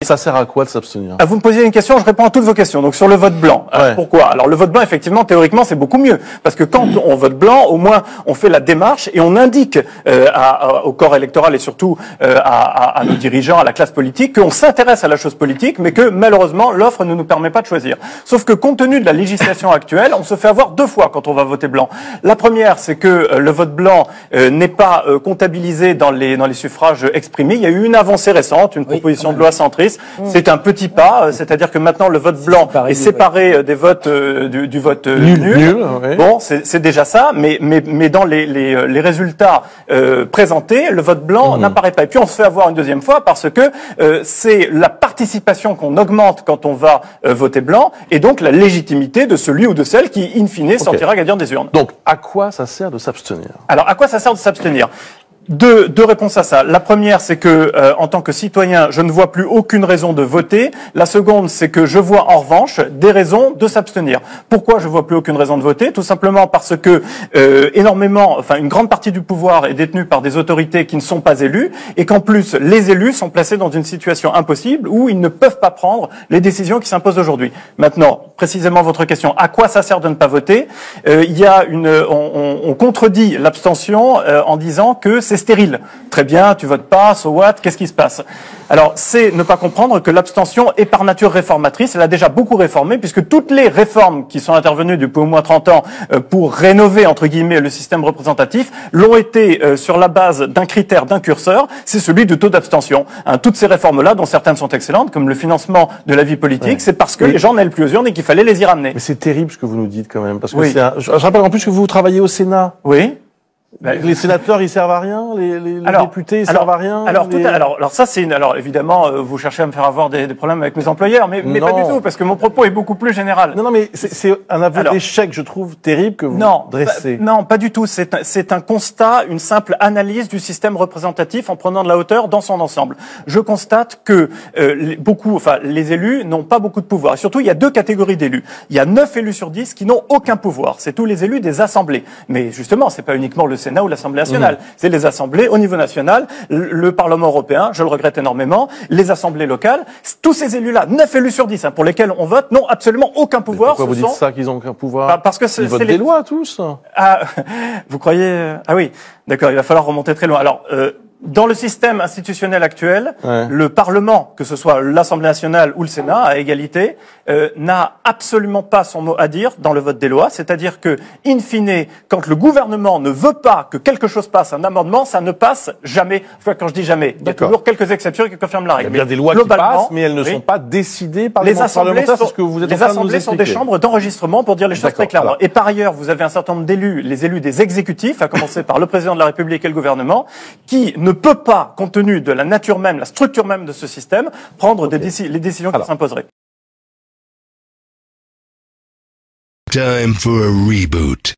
Ça sert à quoi de s'abstenir? Vous me posiez une question, je réponds à toutes vos questions. Donc sur le vote blanc, pourquoi? Alors le vote blanc, effectivement, théoriquement, c'est beaucoup mieux. Parce que quand on vote blanc, au moins, on fait la démarche et on indique au corps électoral et surtout à nos dirigeants, à la classe politique, qu'on s'intéresse à la chose politique, mais que malheureusement, l'offre ne nous permet pas de choisir. Sauf que compte tenu de la législation actuelle, on se fait avoir deux fois quand on va voter blanc. La première, c'est que le vote blanc n'est pas comptabilisé dans les suffrages exprimés. Il y a eu une avancée récente, une proposition de loi centriste. C'est un petit pas, c'est-à-dire que maintenant le vote blanc est séparé des votes du vote nul. Bon, c'est déjà ça, mais dans les résultats présentés, le vote blanc n'apparaît pas. Et puis on se fait avoir une deuxième fois parce que c'est la participation qu'on augmente quand on va voter blanc, et donc la légitimité de celui ou de celle qui, in fine, sortira gagnant des urnes. Donc, à quoi ça sert de s'abstenir? Alors, à quoi ça sert de s'abstenir? Deux réponses à ça. La première, c'est que en tant que citoyen, je ne vois plus aucune raison de voter. La seconde, c'est que je vois en revanche des raisons de s'abstenir. Pourquoi je vois plus aucune raison de voter? Tout simplement parce que une grande partie du pouvoir est détenue par des autorités qui ne sont pas élues, et qu'en plus les élus sont placés dans une situation impossible où ils ne peuvent pas prendre les décisions qui s'imposent aujourd'hui. Maintenant, précisément votre question, à quoi ça sert de ne pas voter? On contredit l'abstention en disant que c'est stérile. Très bien, tu votes pas, so what, qu'est-ce qui se passe? Alors, c'est ne pas comprendre que l'abstention est par nature réformatrice. Elle a déjà beaucoup réformé, puisque toutes les réformes qui sont intervenues depuis au moins 30 ans pour rénover, entre guillemets, le système représentatif, l'ont été sur la base d'un critère, d'un curseur, c'est celui du taux d'abstention. Toutes ces réformes-là, dont certaines sont excellentes, comme le financement de la vie politique, c'est parce que les gens n'allaient plus aux urnes et qu'il fallait les y ramener. Mais c'est terrible ce que vous nous dites quand même, parce que je rappelle en plus que vous travaillez au Sénat. Oui. Les sénateurs, ils servent à rien. Les députés, ils servent à rien. Alors ça, alors évidemment, vous cherchez à me faire avoir des problèmes avec mes employeurs, mais pas du tout, parce que mon propos est beaucoup plus général. Non, mais c'est un aveu d'échec, je trouve, terrible que vous dressez. Non, pas du tout. C'est un constat, une simple analyse du système représentatif en prenant de la hauteur dans son ensemble. Je constate que les élus n'ont pas beaucoup de pouvoir. Et surtout, il y a deux catégories d'élus. Il y a 9 élus sur 10 qui n'ont aucun pouvoir. C'est tous les élus des assemblées. Mais justement, c'est pas uniquement le Sénat ou l'Assemblée nationale. C'est les assemblées au niveau national, le Parlement européen, je le regrette énormément, les assemblées locales. Tous ces élus-là, 9 élus sur 10, pour lesquels on vote, n'ont absolument aucun pouvoir. Pourquoi vous dites ça, qu'ils n'ont aucun pouvoir? Parce que ils votent des lois, tous. Vous croyez? Ah oui, d'accord, il va falloir remonter très loin. Alors, dans le système institutionnel actuel, le Parlement, que ce soit l'Assemblée nationale ou le Sénat, à égalité, n'a absolument pas son mot à dire dans le vote des lois. C'est-à-dire que, in fine, quand le gouvernement ne veut pas que quelque chose passe, un amendement, ça ne passe jamais. Enfin, quand je dis jamais, il y a toujours quelques exceptions qui confirment la règle. Il y a bien des lois qui passent, mais elles ne sont pas décidées par les parlementaires. C'est ce que vous êtes en train de nous expliquer. Les assemblées sont des chambres d'enregistrement, pour dire les choses très clairement. Et par ailleurs, vous avez un certain nombre d'élus, les élus des exécutifs, à commencer par le président de la République et le gouvernement, qui ne peut pas, compte tenu de la nature même, la structure même de ce système, prendre les décisions qui s'imposeraient. Time for a reboot.